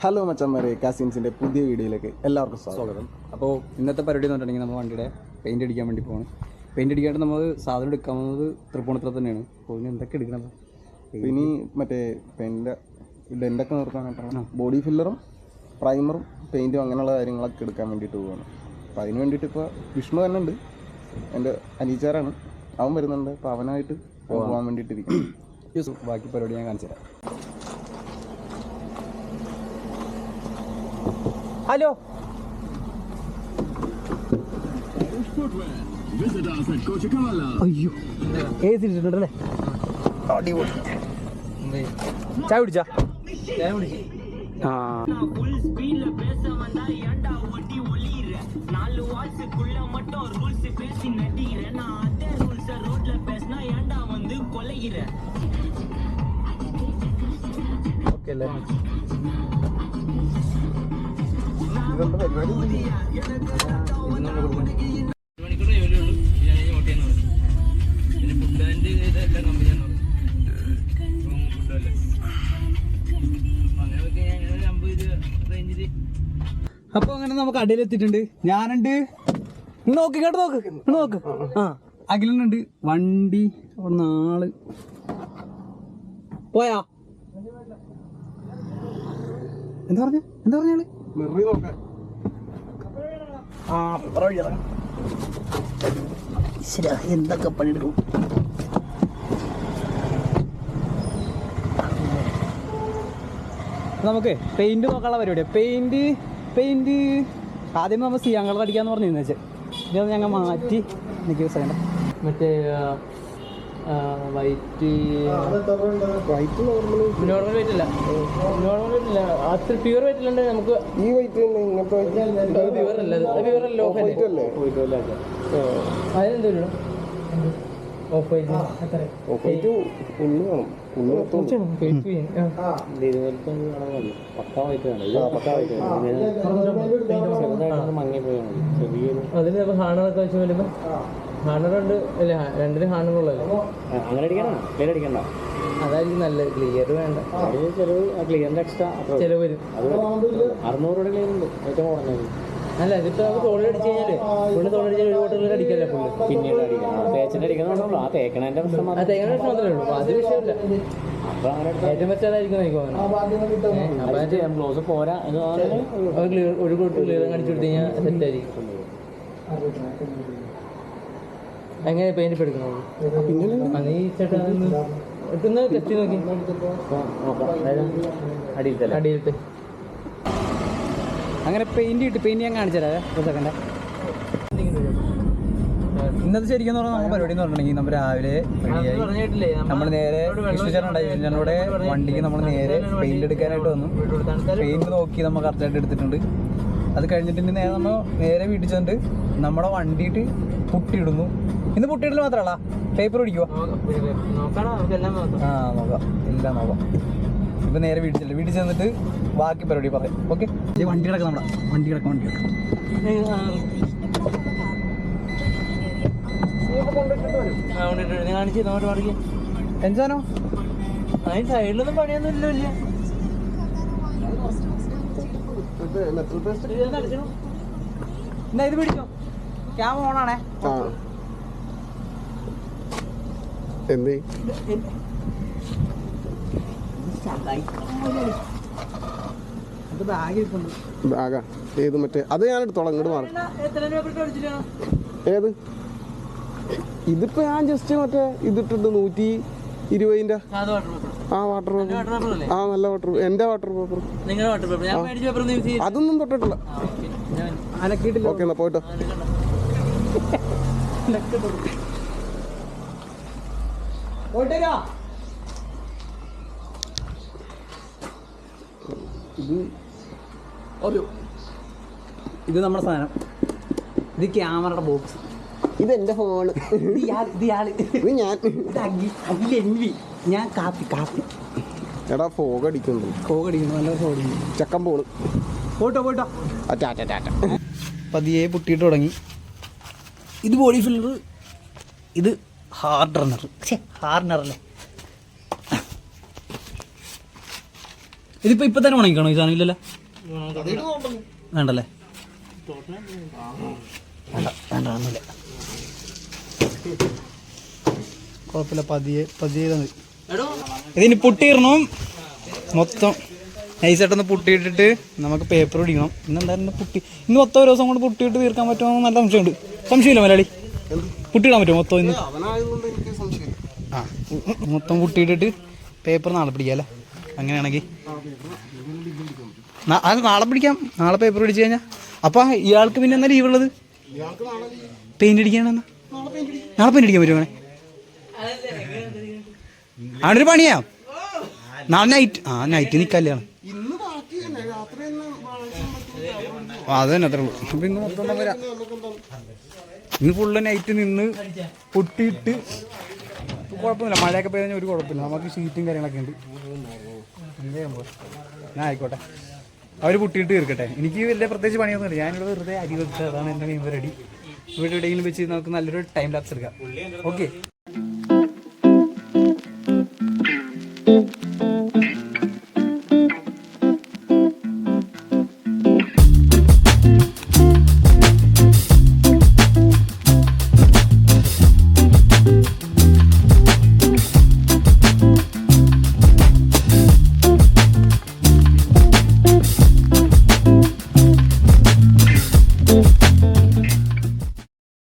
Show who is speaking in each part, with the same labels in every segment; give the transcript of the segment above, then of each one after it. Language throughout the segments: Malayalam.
Speaker 1: ഹലോ മച്ചന്മാരെ, കാസിൻസിൻ്റെ പുതിയ വീഡിയോയിലേക്ക് എല്ലാവർക്കും സ്വാഗതം.
Speaker 2: അപ്പോൾ ഇന്നത്തെ പരിപാടി എന്ന് പറഞ്ഞിട്ടുണ്ടെങ്കിൽ നമ്മൾ വണ്ടിയുടെ പെയിൻറ്റ് അടിക്കാൻ വേണ്ടി പോകണം. പെയിൻറ്റ് അടിക്കാനായിട്ട് നമ്മൾ സാധനം എടുക്കാവുന്നത് തൃപ്പൂണിത്തുറ തന്നെയാണ്. അപ്പോൾ ഇനി എന്തൊക്കെ എടുക്കണം?
Speaker 1: ഇനി മറ്റേ പെയിൻറ്റ് ഡെൻ്റൊക്കെ നിർത്താനായിട്ടാണ് ബോഡി ഫില്ലറും പ്രൈമറും പെയിൻറ്റും അങ്ങനെയുള്ള കാര്യങ്ങളൊക്കെ എടുക്കാൻ വേണ്ടിയിട്ട് പോവുകയാണ്. അപ്പോൾ അതിന് വേണ്ടിയിട്ട് ഇപ്പോൾ വിഷ്ണു തന്നെ ഉണ്ട്, എൻ്റെ അനീച്ചാറാണ്, അവൻ വരുന്നുണ്ട്. അപ്പോൾ അവനായിട്ട് പോകാൻ വേണ്ടിയിട്ടിരിക്കും.
Speaker 2: ബാക്കി പരിപാടി ഞാൻ കാണിച്ചു തരാം. ഹലോ, അയ്യോ ഏസി ഇട്ടിട്ടുണ്ടല്ലേ? അടിപൊളി. ചായ കുടിച്ചാ? ആ ഓക്കെ അല്ലേ? അപ്പൊ അങ്ങനെ നമുക്ക് അടിയിലെത്തിയിട്ടുണ്ട്. ഞാനുണ്ട്, നോക്ക് കേട്ടോ, നോക്ക്. ആ അഖിലുണ്ട്. വണ്ടി നാള് പോയാ എന്താ പറഞ്ഞാള് എന്തൊക്കെ പണിയെടുക്കും. നമുക്ക് പെയിന്റ് നോക്കാനുള്ള പരിപാടിയാണ്. പെയിന്റ് ആദ്യം നമ്മൾ സിയാൻ കളർ അടിക്കാന്ന് പറഞ്ഞു വെച്ചാൽ ഇത് ഞങ്ങൾ മാറ്റി എനിക്ക് സെക്കൻഡ് മറ്റേ വൈറ്റ് നോർമൽ വൈറ്റ് അല്ല, അത്ര പ്യൂർ വൈറ്റ് അല്ലാണ്ട് നമുക്ക്
Speaker 1: ഈ വൈറ്റ്
Speaker 2: പ്യൂർ അല്ല, പ്യൂർ അല്ല, ഓഫ് വൈറ്റ് അല്ലേ? അതിനെന്തോ ഓഫ് വൈറ്റ് അതിന് ഹാണറൊക്കെ വെച്ച് വരുമ്പോ ഹാണറുണ്ട് അല്ലേ? രണ്ടിനും ഹാണറുള്ളല്ലേ?
Speaker 3: അങ്ങനെ അടിക്കണം, ക്ലിയർ അടിക്കണ്ട.
Speaker 2: അതായിരിക്കും നല്ലത്. ക്ലിയർ വേണ്ട,
Speaker 3: ചെലവ് ക്ലിയറിന്റെ എക്സ്ട്രാ
Speaker 2: ചെലവ് വരും.
Speaker 3: 600 രൂപ ക്ലിയർ ഉണ്ട് ഏറ്റവും കുറഞ്ഞത്.
Speaker 2: അല്ല, ഇതിപ്പോ നമുക്ക് തോളി അടിച്ചു കഴിഞ്ഞാല് ഫുള്ള് തോളി അടിച്ചാൽ ഒരു ബോട്ടിൽ അടിക്കല്ലേ ഫുള്ള്.
Speaker 3: പിന്നീട് അടിക്കണം, തേച്ചിട്ട് അടിക്കുന്നുള്ളൂ. ആ തേക്കണേന്റെ പ്രശ്നം
Speaker 2: ആ തേങ്ങ പ്രശ്നം മാത്രമേ ഉള്ളൂ, അത് വിഷയമില്ല.
Speaker 3: അപ്പൊ അങ്ങനെ
Speaker 2: ഏറ്റവും പറ്റാതായിരിക്കും എനിക്ക് തോന്നുന്നത്.
Speaker 3: ഗ്ലോസ് പോരാ എന്ന്
Speaker 2: ഒരു കൂട്ട് ക്ലിയർ അടിച്ചു കൊടുത്തു കഴിഞ്ഞാൽ സെറ്റായിരിക്കും. എങ്ങനെ പെയിന്റ് എടുക്കണം? നീ ചേട്ടാ ഇട്ടൊന്ന് ടെസ്റ്റ് നോക്കി അടിയിലത്തെ അങ്ങനെ പെയിന്റ് ഞാൻ കാണിച്ചു തരാം. ഒരു സെക്കൻഡ്. ഇന്നത്തെ ശരിക്കും പറഞ്ഞാൽ നമ്മൾ പരിപാടി എന്ന് പറഞ്ഞിട്ടുണ്ടെങ്കിൽ നമ്മൾ രാവിലെ റെഡിയായി നമ്മൾ നേരെ വിഷ്ണുചേട്ടനുടെ വണ്ടിക്ക് നമ്മൾ നേരെ പെയിന്റ് എടുക്കാനായിട്ട് വന്നു. പെയിന്റ് നോക്കി നമ്മൾ കറക്റ്റായിട്ട് എടുത്തിട്ടുണ്ട്. അത് കഴിഞ്ഞിട്ട് നേരെ നമ്മൾ നേരെ വീട്ടിൽ ചെന്നിട്ട് നമ്മുടെ വണ്ടിയിട്ട് പുട്ടിയിടുന്നു. ഇന്ന് പുട്ടിയിടൽ മാത്രമല്ല, പേപ്പർ പിടിക്കുവോ? ആ നോക്കാം, എല്ലാം നോക്കാം. ഇപ്പം നേരെ വീട്ടിൽ ചെന്നിട്ട് ബാക്കി പരിപാടി പറയാം. ഓക്കെ, വണ്ടി കിടക്കാം, നമ്മുടെ വണ്ടി കിടക്കാം. എന്താണോ അതിന് സൈഡിലൊന്നും പണിയൊന്നും ഇല്ല. എന്നാ ഇത് പിടിച്ചോ, ക്യാമറ ഓണാണേ.
Speaker 1: എന്ത് ബാഗാ? ഏത് മറ്റേ അത് ഞാൻ എടുത്തോളാം, ഇങ്ങോട്ട് മാറി. ഏത്? ഇതിപ്പോ ഞാൻ ജസ്റ്റ് മറ്റേ ഇതിട്ടിട്ട് 120 ആ വാട്ടർ പേപ്പർ. ആ നല്ല വാട്ടർ, എന്റെ വാട്ടർ പേപ്പർ. അതൊന്നും തൊട്ടിട്ടില്ല. ഓക്കെ, എന്നാ പോയിട്ടോ.
Speaker 2: ഇത് നമ്മുടെ സാധനം. ഇത് ക്യാമറയുടെ ബോക്സ്.
Speaker 1: ഇതെന്റെ ഫോണ്.
Speaker 2: ഞാൻ കാപ്പി.
Speaker 1: എടാ ഫോഗ് അടിക്കുന്നു,
Speaker 2: നല്ല ഫോഗ്.
Speaker 1: ചക്കൻ പോണ്.
Speaker 2: പോട്ടോ.
Speaker 1: ടാറ്റ.
Speaker 2: പതിയെ പൊട്ടിയിട്ട് തുടങ്ങി. ഇത് ബോഡി ഫില്ലർ, ഇത് ഹാർഡർനർ. ഹാർഡനർ അല്ലേ? ഇതിപ്പോ ഇപ്പൊ തന്നെ ഉണങ്ങിക്കണോ ഈ സാധനം? ഇല്ലല്ലോ, വേണ്ടല്ലേ? വേണ്ട ഒന്നുമില്ല, കുഴപ്പമില്ല, പതിയെ മതി. ഇതിന് പുട്ടിയിടണം മൊത്തം നൈസായിട്ടൊന്ന് പുട്ടിയിട്ടിട്ട് നമുക്ക് പേപ്പർ പിടിക്കണം. ഇന്നെന്തായാലും ഇന്ന് മൊത്തം ഒരു ദിവസം കൊണ്ട് പുട്ടിയിട്ട് തീർക്കാൻ പറ്റുമോ നല്ല സംശയമുണ്ട്. സംശയമില്ല മലയാളി, പുട്ടിയിടാൻ പറ്റുമോ മൊത്തം ഇന്ന്? ആ, മൊത്തം പുട്ടിയിട്ടിട്ട് പേപ്പർ നാളെ പിടിക്കാമല്ലേ? അങ്ങനെയാണെങ്കിൽ അത് നാളെ പിടിക്കാം. നാളെ പേപ്പർ പിടിച്ചു കഴിഞ്ഞാൽ അപ്പം ഇയാൾക്ക് പിന്നെ എന്നാ ലീവ് ഉള്ളത്? പെയിന്റ് അടിക്കാണെന്നാ നാളെ പെയിന്റ് അടിക്കാൻ പറ്റുമോ? അവിടെ ഒരു പണിയാ, നാളെ നൈറ്റ് നിൽക്കല്ലാണ്. അത് തന്നെ അത്രേ ഉള്ളൂ. അപ്പം ഇന്ന് മൊത്തം വരാം. ഇന്ന് ഫുള്ള് നൈറ്റ് നിന്ന് പൊട്ടിയിട്ട് കുഴപ്പമൊന്നുമില്ല. മഴയൊക്കെ പെയ്ത് കഴിഞ്ഞാൽ ഒരു കുഴപ്പമില്ല. നമുക്ക് ഷീറ്റും കാര്യങ്ങളൊക്കെ ഉണ്ട്. ഞാൻ ആയിക്കോട്ടെ, അവർ പൊട്ടിയിട്ട് തീർക്കട്ടെ. എനിക്ക് വലിയ പ്രത്യേകിച്ച് പണിയൊന്നുമില്ല. ഞാനിവിടെ വെറുതെ അരി വെച്ച്, അതാണ് എൻ്റെ മെയിൻ പരിപാടി. ഇവിടെ എവിടെയെങ്കിലും വെച്ച് നമുക്ക് നല്ലൊരു ടൈം ലാപ്സ് എടുക്കാം. ഓക്കെ,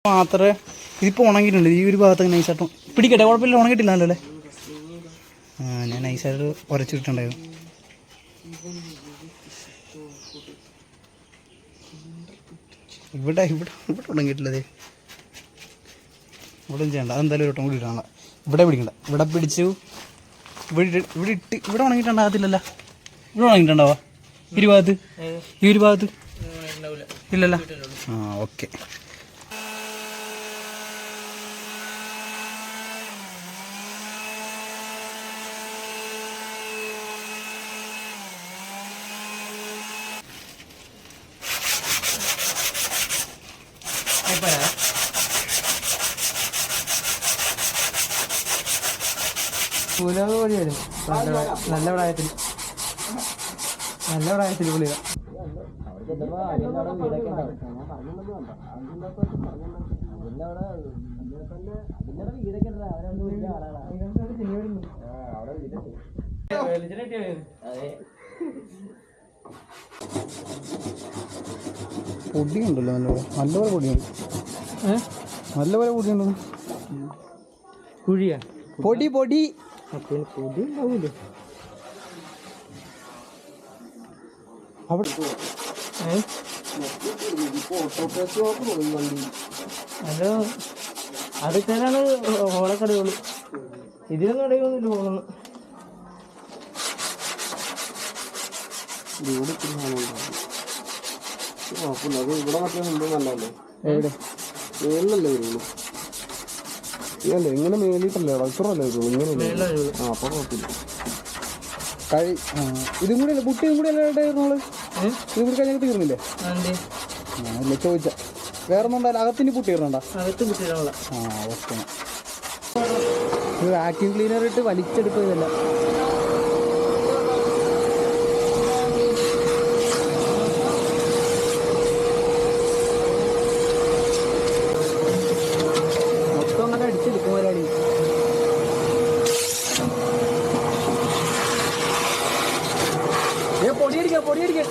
Speaker 2: മാത്രമേ ഇതിപ്പോൾ ഉണങ്ങിയിട്ടുണ്ട്. ഈ ഒരു ഭാഗത്ത് നൈസായിട്ടും പിടിക്കട്ടെ, കുഴപ്പമില്ല, ഉണങ്ങിയിട്ടില്ലല്ലോ അല്ലേ? ഞാൻ നൈസായിട്ട് ഉരച്ചിട്ടുണ്ടായിരുന്നു. ഇവിടെ ഇവിടെ ഇവിടെ ഉണങ്ങിയിട്ടില്ലതേ. ഇവിടെ ചെയ്യണ്ട, അതെന്തായാലും ഒരു വട്ടം കൂടി ഇടാനുള്ള. ഇവിടെ പിടിക്കണ്ട, ഇവിടെ പിടിച്ചു, ഇവിടെ ഇട്ട് ഇവിടെ ഉണങ്ങിയിട്ടുണ്ടാകത്തില്ലല്ലോ. ഇവിടെ ഉണങ്ങിയിട്ടുണ്ടാവാ ഈ ഭാഗത്ത്? ഈ ഒരു ഭാഗത്ത് ഇല്ലല്ലോ. ആ, ഓക്കെ. പുലി വരും നല്ല പ്രായത്തിൽ പുളി. പൊടിയുണ്ടല്ലോ നല്ലപോലെ പൊടിയുണ്ട്. നല്ലപോലെ പൊടിയുണ്ടോ? കുഴിയാ? പൊടി പൊടി പൊടി ഉണ്ടാവൂലേ അവിടെ? ഹലോ, അടുക്കാനാണ് ഓളക്കടയുള്ളൂ. ഇതിനൊന്നും ഇടയൊന്നുമില്ല. പോകുന്നു
Speaker 1: ഇവിടെ മറ്റേ നല്ലല്ലേ? എവിടെ മേലല്ലേ വരുള്ളൂ? ഇല്ലല്ലേ, ഇങ്ങനെ മേലിട്ടല്ലേ വളർത്തുറല്ലേ വരുള്ളൂ. ഇങ്ങനെ അപ്പൊ കുഴപ്പമില്ല. ഇതും കൂടി അല്ലേ കുട്ടിയും കൂടി അല്ലേ നമ്മള് ഇതും കൂടി കഴിഞ്ഞാൽ തീർന്നില്ലേ? അല്ല ചോദിച്ച വേറെ ഒന്നും ഉണ്ടാവില്ല. അകത്തിന് പുട്ടിയിടണ്ട. ആ, ഓക്കെ. വാക്യൂം ക്ലീനർ ഇട്ട് വലിച്ചെടുക്കുന്നതല്ല. മൊത്തം അങ്ങനെ അടിച്ചെടുക്കും ഒരാളി. പൊടിയടിക്കാം.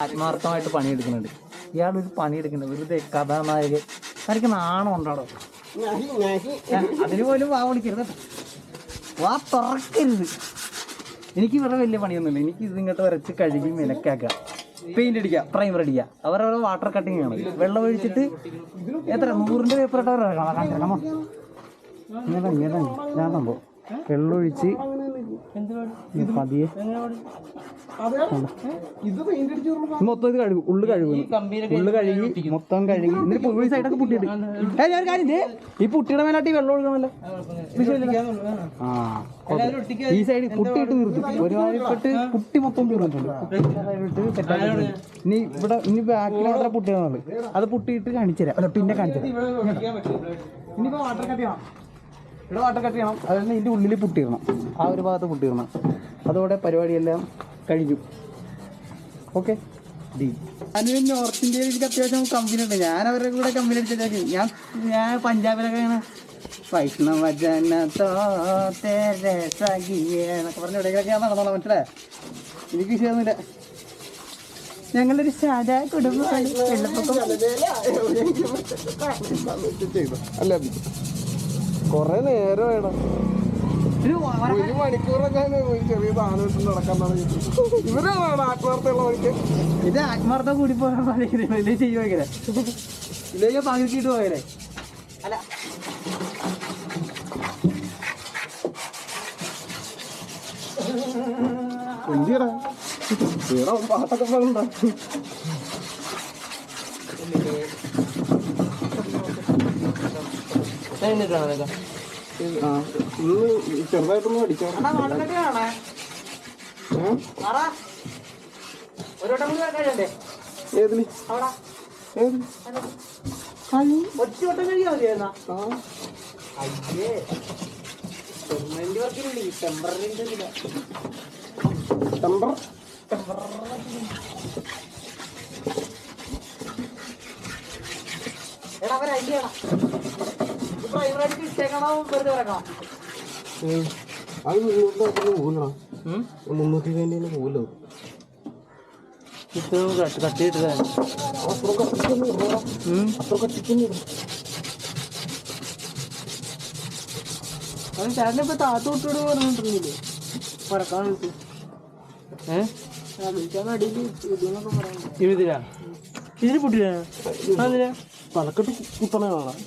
Speaker 1: ആത്മാർത്ഥമായിട്ട് പണിയെടുക്കുന്നുണ്ട് ഇയാളൊരു പണിയെടുക്കുന്നുണ്ട്. വെറുതെ കഥാനായകൻ. തനിക്ക് നാണം ഉണ്ടാടോ? അതിന് പോലും വാ വിളിക്കരുത്, വാ തുറക്കരുത്. എനിക്ക് ഇവിടെ വലിയ പണിയൊന്നുമില്ല. എനിക്ക് ഇത് ഇങ്ങോട്ട് വരച്ച് കഴുകി മെനക്കാക്കുക, പെയിന്റ് അടിക്കുക, പ്രൈമർ അടിക്കുക. അവരവരുടെ വാട്ടർ കട്ടിങ് ആണ്. വെള്ളം ഒഴിച്ചിട്ട് എത്ര 100ന്റെ പേപ്പർ ഇട്ടവരാണോ? ഇങ്ങനെ ഞാൻ സംഭവം വെള്ളം ഒഴിച്ച്
Speaker 2: പതിയെ
Speaker 1: ഇത് പെയിന്റ് അടിച്ചു
Speaker 2: മൊത്തം ഇത് കഴുകും, ഉള്ളു കഴുകും, ഉള്ളു കഴുകി മൊത്തം കഴുകി എന്നിട്ട് പുഴി സൈഡൊക്കെ പുട്ടിയിട്ട് ഞാൻ കാര്യം ഈ പുട്ടിയുടെ മേലാട്ടി വെള്ളം ഒഴുകണമല്ലോ. ആ ഈ സൈഡ് പുട്ടിയിട്ട് നിർത്തും, ഒരുമാതിരിപ്പെട്ട് പുട്ടി മൊത്തം തീർന്നിട്ടുണ്ട്. ഇനി ബാക്കിൽ മാത്രമേ പുട്ടിയാണുള്ളത്, അത് പുട്ടിയിട്ട് കാണിച്ചു തരാം. അല്ല പിന്നെ കാണിച്ചു തരാം. ഇനിയിപ്പോൾ വാട്ടർ കട്ട് ചെയ്യണം, ഇവിടെ വാട്ടർ കട്ട് ചെയ്യണം. അതുകൊണ്ട് ഇതിൻ്റെ ഉള്ളിൽ പുട്ടിയിടണം, ആ ഒരു ഭാഗത്ത് പുട്ടിയിടണം. അതോടെ പരിപാടിയെല്ലാം കഴിഞ്ഞു. ഓക്കെ. ഞാനൊരു നോർത്ത് ഇന്ത്യയിൽ എനിക്ക് അത്യാവശ്യം കമ്പനി ഉണ്ട്. ഞാൻ അവരുടെ കൂടെ കമ്പനി അടിച്ചാൽ ഞാൻ പഞ്ചാബിലൊക്കെ ഇങ്ങനെ വൈഷ്ണവ ജനതോ തേരെ സഖിയേ എന്നൊക്കെ പറഞ്ഞ എവിടെയൊക്കെ ഞാൻ നടന്നോളാം. മനസ്സിലായേ? എനിക്ക് വിഷയമൊന്നുമില്ല. ഞങ്ങളൊരു സാധാ കുടുംബമാണ്.
Speaker 1: അല്ല കൊറേ നേരം വേണം, ഒരു മണിക്കൂറൊക്കെ ചെറിയ സാധനം ഇട്ട് നടക്കാൻ. ഇവരാണ് ആത്മാർത്ഥമുള്ള മണിക്ക്.
Speaker 2: ഇത് ആത്മാർത്ഥം കൂടി പോകാൻ ഇല്ലേ ചെയ്യുമോ ഇങ്ങനെ ഇല്ലെങ്കിൽ പകുതിക്കിട്ട് പോയല്ലേ. അല്ല
Speaker 1: എന്തിയടാ പാട്ടൊക്കെ ഉണ്ടാക്കും. ചെറുതായിട്ടൊന്നും അടിക്കാം. ഏതിന്
Speaker 2: ഒറ്റവട്ടം കഴിയാ മതിയായിരുന്നാ? അയ്യേ പെർമനന്റ് വർക്കിനുള്ളി ടെമ്പററി
Speaker 1: ടെമ്പർ
Speaker 2: എടാ അവൻ ഐഡിയാണ്. പ്രൈമറായിട്ട് ഇട്ടേക്കണോ വെറുതെ കിടക്കണം?
Speaker 1: അത് 300 പോകണം. 320 പോകല്ലോ.
Speaker 2: കട്ടിയിട്ട് അവൻ ചേട്ടനിപ്പോ താത്തോട്ടോട് പറഞ്ഞിട്ടില്ലേ പറക്കാൻ വിളിച്ചു? വിളിക്കാൻ അടിയിൽ ഇതെന്നൊക്കെ പറയാൻ ഇതിലാ ഇതിന് പൊട്ടിയാ അതിനാ
Speaker 1: തലക്കെട്ട് കുത്തണ കാണാം.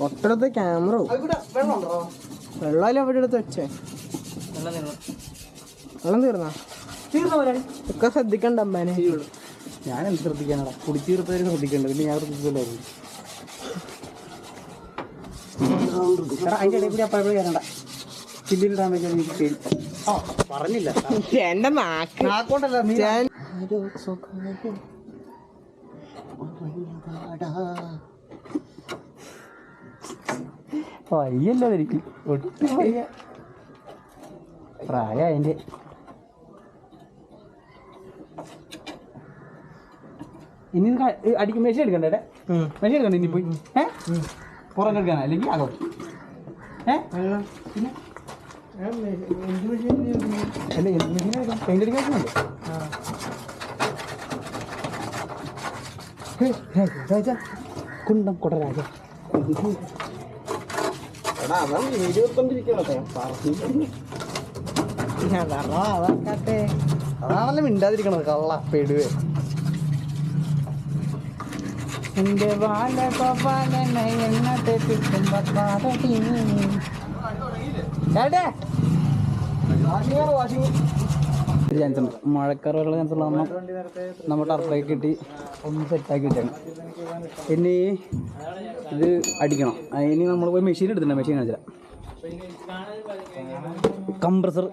Speaker 2: ഒട്ടടുത്ത് ക്യാമറ വെള്ളമല്ലേ അവിടെ എടുത്ത് വെച്ചേ? വെള്ളം തീർന്നാ? ഒക്കെ ശ്രദ്ധിക്കണ്ട അമ്മേനെ. ഞാൻ എന്ത് ശ്രദ്ധിക്കാനാടാ, കുടിച്ചു തീർത്തവര് ശ്രദ്ധിക്കണ്ട. പിന്നെ ഞാൻ ശ്രദ്ധിച്ചില്ലായിരുന്നു. അതിന്റെ ഇടയിൽ കൂടി അപ്പോഴും കയറണ്ട. ചില്ലിലിടാൻ പറ്റാൻ എനിക്ക് പേടി. പറഞ്ഞില്ല എന്റെ നാക്കോണ്ടല്ല നീ വയ്യല്ലോ എനിക്ക് ഒട്ടും വയ്യ. പ്രായ അതിന്റെ ഇനി അടിക്കും. മെഷീൻ എടുക്കണ്ടേ? മെഷീൻ എടുക്കണ്ട ഇനി പോയി പുറം എടുക്കാനാ അല്ലെങ്കിൽ ആകോ? പിന്നെ അല്ല എന്ത് മെഷീൻ എടുക്കാം? പെയിന്റ് അടിക്കാറുണ്ട്. രാജ കുണ്ടം കൊടരാജ അതാണല്ലോ മിണ്ടാതിരിക്കണത് കള്ള പെടുവേ. എന്റെ ചാൻസ് ഉണ്ട്. മഴക്കാറുള്ള ചാൻസ് ഉള്ള നമ്മൾ ടർഫൊക്കെ കിട്ടി ഒന്ന് സെറ്റാക്കി വെച്ചാണ്. ഇനി ഇത് അടിക്കണം. ഇനി നമ്മൾ പോയി മെഷീൻ എടുത്തിട്ടുണ്ട്. മെഷീൻ കാണിച്ചാൽ കംപ്രസർ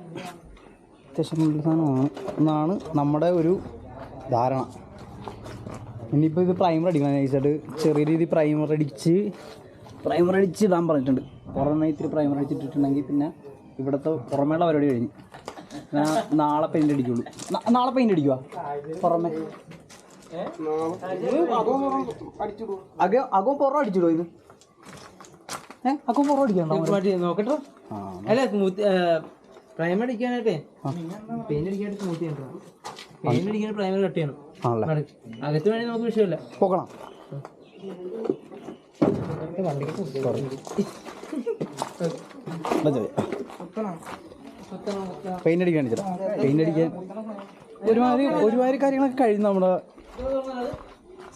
Speaker 2: അത്യാവശ്യം നല്ല സാധനമാണ് എന്നാണ് നമ്മുടെ ഒരു ധാരണ. ഇനിയിപ്പോൾ ഇത് പ്രൈമർ അടിക്കണം. നൈസായിട്ട് ചെറിയ രീതിയിൽ പ്രൈമർ അടിച്ച് ഇടാൻ പറഞ്ഞിട്ടുണ്ട്. പുറമേ ഇത്തിരി പ്രൈമർ അടിച്ചിട്ടിട്ടുണ്ടെങ്കിൽ പിന്നെ ഇവിടുത്തെ പുറമേയുള്ള പരിപാടി കഴിഞ്ഞ് നാളെ പെയിൻ്റ് അടിക്കുള്ളൂ. നാളെ പെയിൻ്റ് അടിക്കുക പുറമേ. അകോ പുറം അടിച്ചിടുമോ ഇത്? അകോ പുറം അടിക്കണ്ടോ? നോക്കട്ടോ. അല്ല പ്രൈമർ അടിക്കാനായിട്ടേ പെയിന്റ് അടിക്കാനായിട്ട് സ്മൂത്ത് ചെയ്യണം. പെയിന്റ് അടിക്കാൻ പ്രൈമർ കട്ട് ചെയ്യണം. അകത്ത് വേണമെങ്കിൽ നമുക്ക് വിഷയമല്ല. പോകണം. പെയിന്റ് അടിക്കാൻ പെയിന്റ് അടിക്കാൻ ഒരുമാതിരി കാര്യങ്ങളൊക്കെ കഴിഞ്ഞു. നമ്മുടെ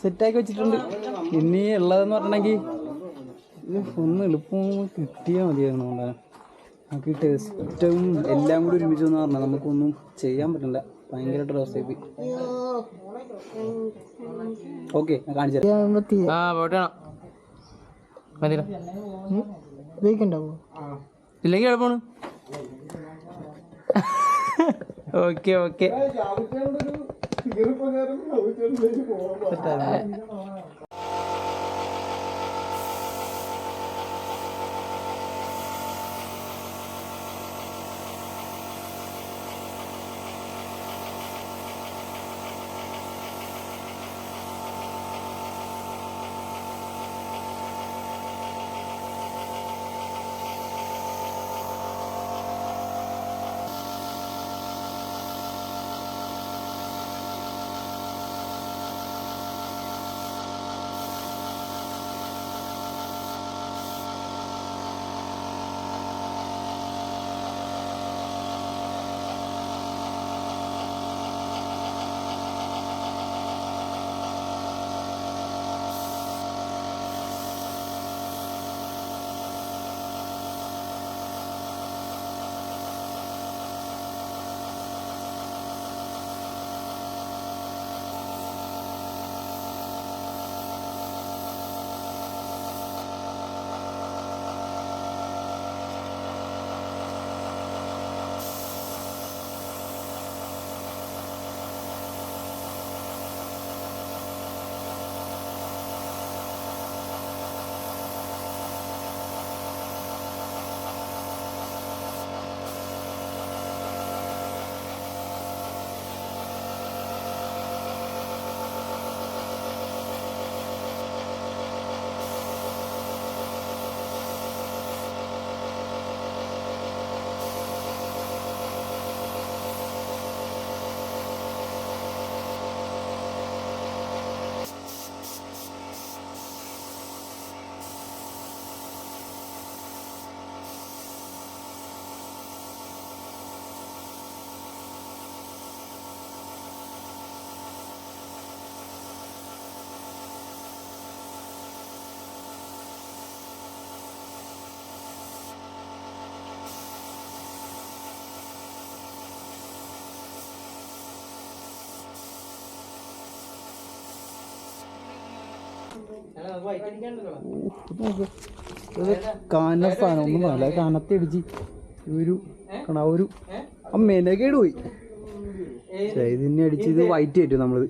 Speaker 2: സെറ്റാക്കി വെച്ചിട്ടുണ്ട്. ഇനി ഉള്ളതെന്ന് പറഞ്ഞിട്ടുണ്ടെങ്കിൽ ഒന്ന് എളുപ്പം കിട്ടിയാൽ മതിയായിരുന്നു. കൊണ്ടാണ് നമുക്ക് ടെസ്റ്റും എല്ലാം കൂടി ഒരുമിച്ച് എന്ന് പറഞ്ഞാൽ നമുക്കൊന്നും ചെയ്യാൻ പറ്റില്ല. ഭയങ്കരമായിട്ട് അവസ്ഥയായി. ഓക്കെ, ഞാൻ കാണിച്ചു ഇല്ലെങ്കിൽ എളുപ്പമാണ്. Okay okay. കാനസാണ് ഒന്നും പറയില്ല. കാനത്തെ അടിച്ച് ഒരു ഒരു മെനകേട് പോയി. ഇതിനെ അടിച്ച് ഇത് വൈറ്റ് ആയിട്ടു നമ്മളിത്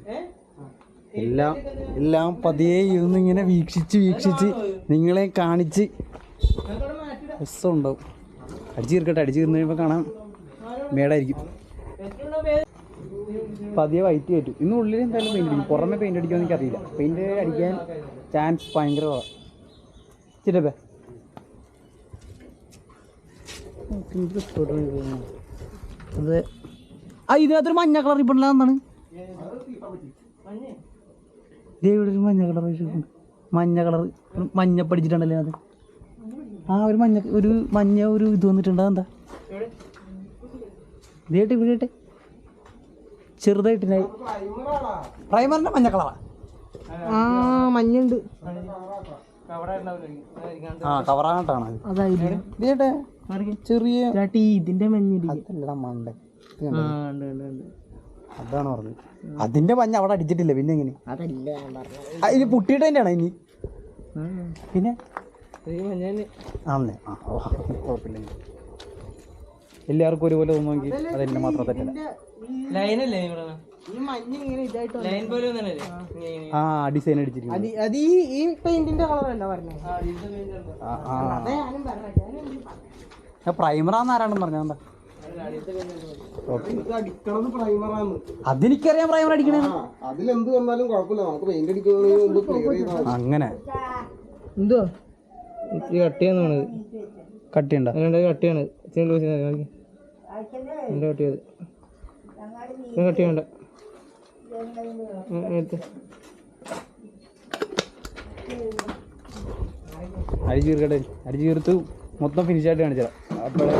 Speaker 2: എല്ലാം എല്ലാം പതിയെ ഇരുന്നിങ്ങനെ വീക്ഷിച്ച് നിങ്ങളെ കാണിച്ച് രസമുണ്ടാവും. അടിച്ചു തീർക്കട്ടെ. അടിച്ചു തീർന്നു കഴിയുമ്പോൾ കാണാൻ മേടായിരിക്കും. പതിയെ വൈറ്റ് കയറ്റും. ഇന്ന് ഉള്ളിൽ എന്തായാലും പെയിന്റ് അടിക്കും. പുറമെ പെയിന്റ് അടിക്കുമെന്ന് എനിക്കറിയില്ല. പെയിന്റ് അടിക്കാൻ ചാൻസ് ഭയങ്കര ചിറ്റപ്പേ. അത് ഇതിനകത്തൊരു മഞ്ഞ കളർ ഇപ്പല്ല. എന്താണ് ഇവിടെ ഒരു മഞ്ഞ കളർ മഞ്ഞ കളർ മഞ്ഞപ്പടിച്ചിട്ടുണ്ടല്ലേ അത്. ഒരു മഞ്ഞ ഒരു ഇത് വന്നിട്ടുണ്ട്. അതെന്താ ഇതേട്ടെ ഇവിടെ ചെറുതായിട്ടിനായി. പ്രൈമറിന്റെ മഞ്ഞ കളറാ. മഞ്ഞുണ്ട്. കവറായിട്ടാണ് ചെറിയ ഇതിന്റെ മണ്ട. അതാണ് പറഞ്ഞത്. അതിന്റെ മഞ്ഞ അവിടെ അടിച്ചിട്ടില്ല. പിന്നെ എങ്ങനെ ഇനി പുട്ടിയിട്ട് തന്നെയാണ് ഇനി. പിന്നെ ആണല്ലേ. കുഴപ്പമില്ല. എല്ലാവർക്കും ഒരുപോലെ തോന്നുമെങ്കിൽ അതെന്നെ മാത്രം തെറ്റില്ല. ഡിസൈൻ അടിച്ചിരിക്കുന്നു. പ്രൈമറാന്ന് ആരാണെന്ന് പറഞ്ഞാ അതെനിക്കറിയാം. പ്രൈമർ അടിക്കണേ
Speaker 1: അതിലെന്ത് വന്നാലും കുഴപ്പമില്ല. നമുക്ക് പെയിന്റ് അടിക്കുന്നതിന്
Speaker 2: അങ്ങനെ
Speaker 4: എന്തോ കട്ടിയാന്നാണ്.
Speaker 2: കട്ടിയുണ്ടോ?
Speaker 4: കട്ടിയാണ്. കട്ടിയത് കട്ടി വേണ്ട.
Speaker 2: അടിച്ചു തീർക്കട്ടെ. അടിച്ചു തീർത്ത് മൊത്തം ഫിനിഷായിട്ട് കാണിച്ചാൽ അപ്പോഴേ